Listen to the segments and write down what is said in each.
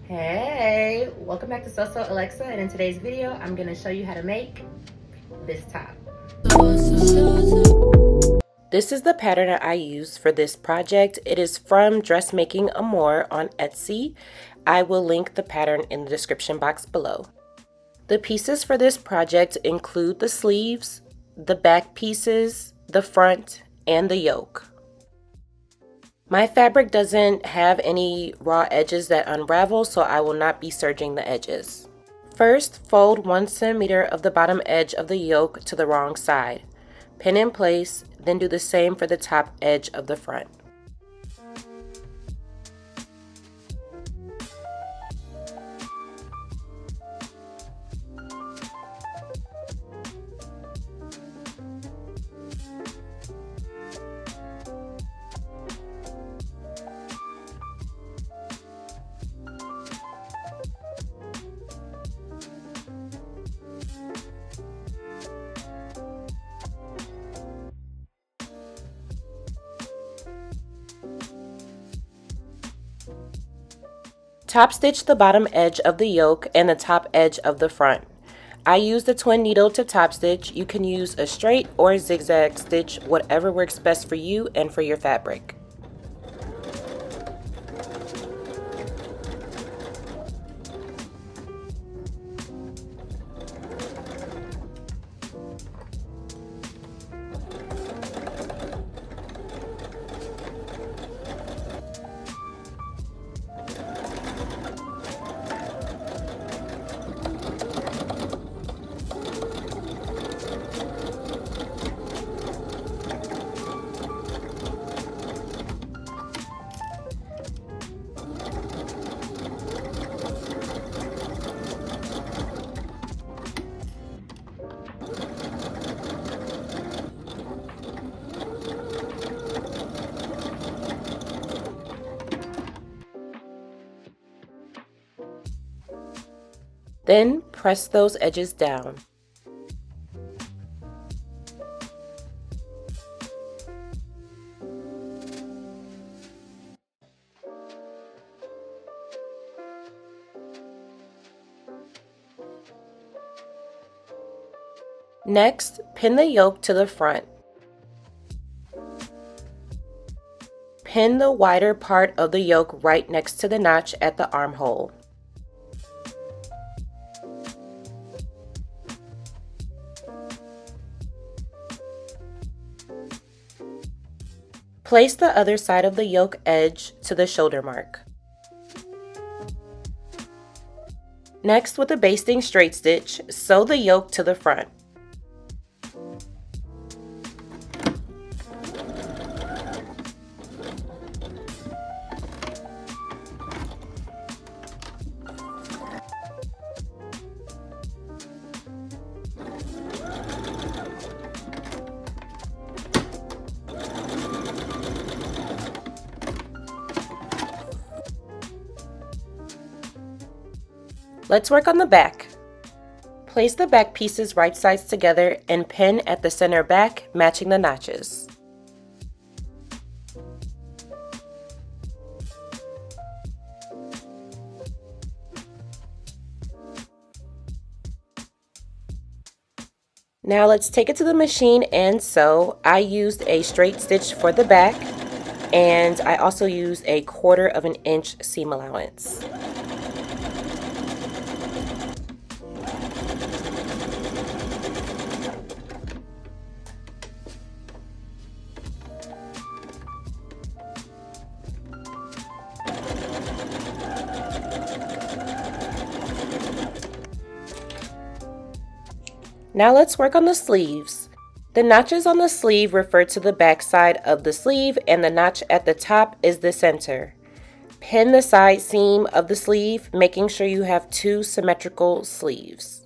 Hey, welcome back to So Alexa, and in today's video I'm going to show you how to make this top. This is the pattern that I used for this project. It is from Dressmaking Amour on Etsy. I will link the pattern in the description box below. The pieces for this project include the sleeves, the back pieces, the front, and the yoke. My fabric doesn't have any raw edges that unravel, so I will not be serging the edges. First, fold 1 centimeter of the bottom edge of the yoke to the wrong side. Pin in place, then do the same for the top edge of the front. Top stitch the bottom edge of the yoke and the top edge of the front. I used a twin needle to top stitch. You can use a straight or zigzag stitch, whatever works best for you and for your fabric. Then press those edges down. Next, pin the yoke to the front. Pin the wider part of the yoke right next to the notch at the armhole. Place the other side of the yoke edge to the shoulder mark. Next, with a basting straight stitch, sew the yoke to the front. Let's work on the back. Place the back pieces right sides together and pin at the center back, matching the notches. Now let's take it to the machine and sew. I used a straight stitch for the back, and I also used a 1/4 of an inch seam allowance. Now let's work on the sleeves. The notches on the sleeve refer to the back side of the sleeve, and the notch at the top is the center. Pin the side seam of the sleeve, making sure you have 2 symmetrical sleeves.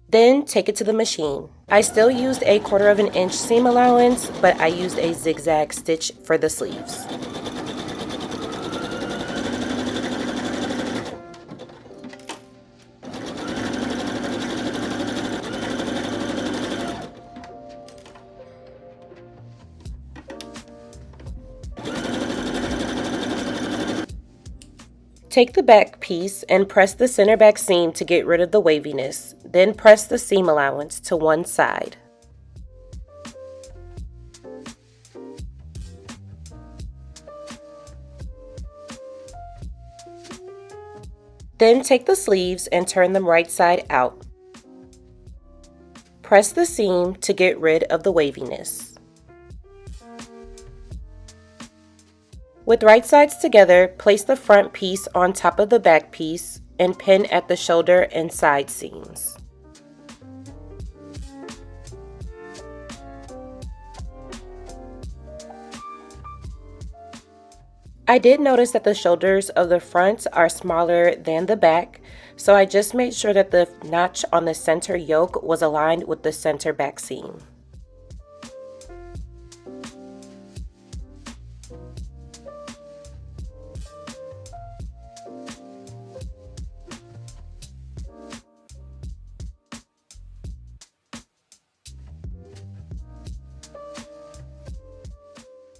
Then take it to the machine. I still used a 1/4 of an inch seam allowance, but I used a zigzag stitch for the sleeves. Take the back piece and press the center back seam to get rid of the waviness, then press the seam allowance to one side. Then take the sleeves and turn them right side out. Press the seam to get rid of the waviness. With right sides together, place the front piece on top of the back piece and pin at the shoulder and side seams. I did notice that the shoulders of the front are smaller than the back, so I just made sure that the notch on the center yoke was aligned with the center back seam.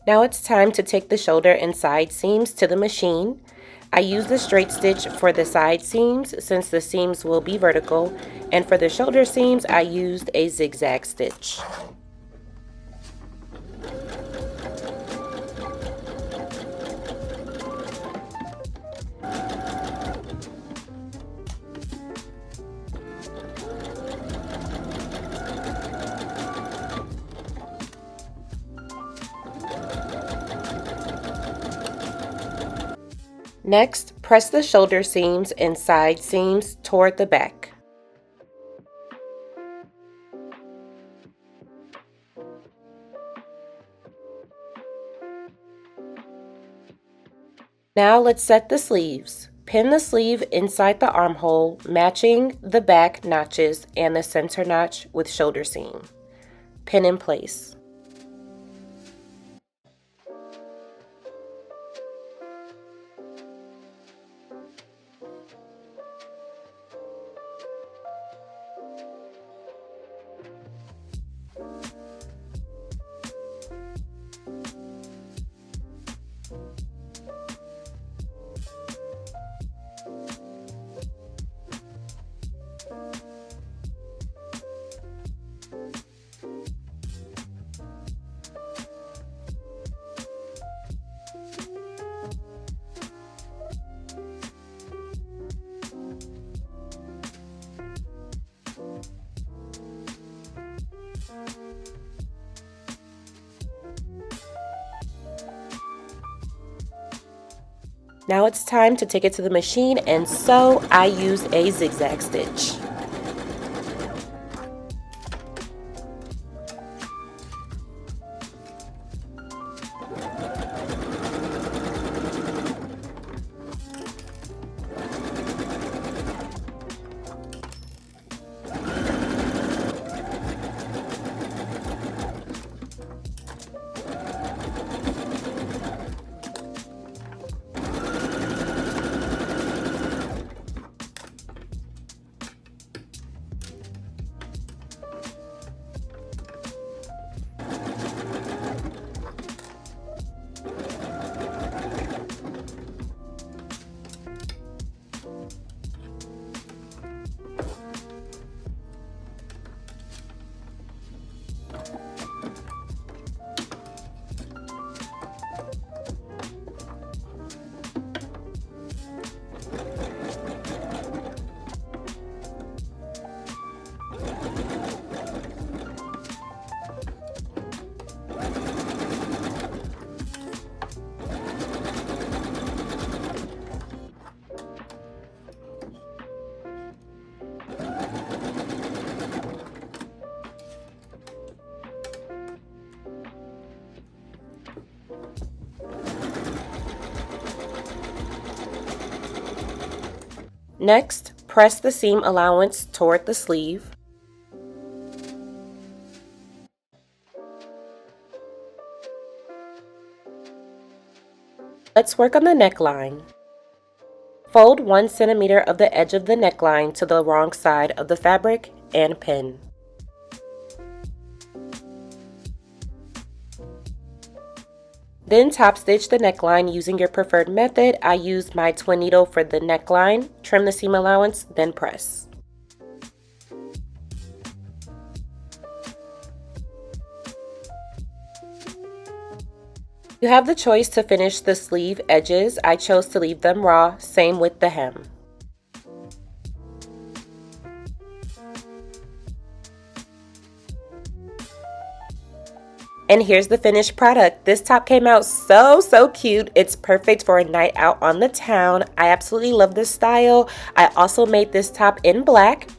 Now it's time to take the shoulder and side seams to the machine. I use the straight stitch for the side seams since the seams will be vertical, and for the shoulder seams I used a zigzag stitch. Next, press the shoulder seams and side seams toward the back. Now let's set the sleeves. Pin the sleeve inside the armhole, matching the back notches and the center notch with shoulder seam. Pin in place. Now it's time to take it to the machine and sew. I use a zigzag stitch. Next, press the seam allowance toward the sleeve. Let's work on the neckline. Fold 1 centimeter of the edge of the neckline to the wrong side of the fabric and pin. Then top stitch the neckline using your preferred method. I used my twin needle for the neckline, trim the seam allowance, then press. You have the choice to finish the sleeve edges. I chose to leave them raw, same with the hem. And here's the finished product. This top came out so cute. It's perfect for a night out on the town. I absolutely love this style. I also made this top in black.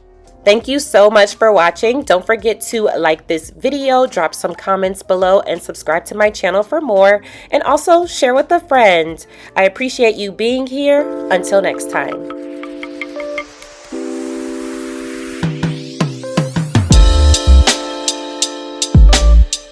Thank you so much for watching. Don't forget to like this video, drop some comments below, and subscribe to my channel for more. And also share with a friend. I appreciate you being here. Until next time.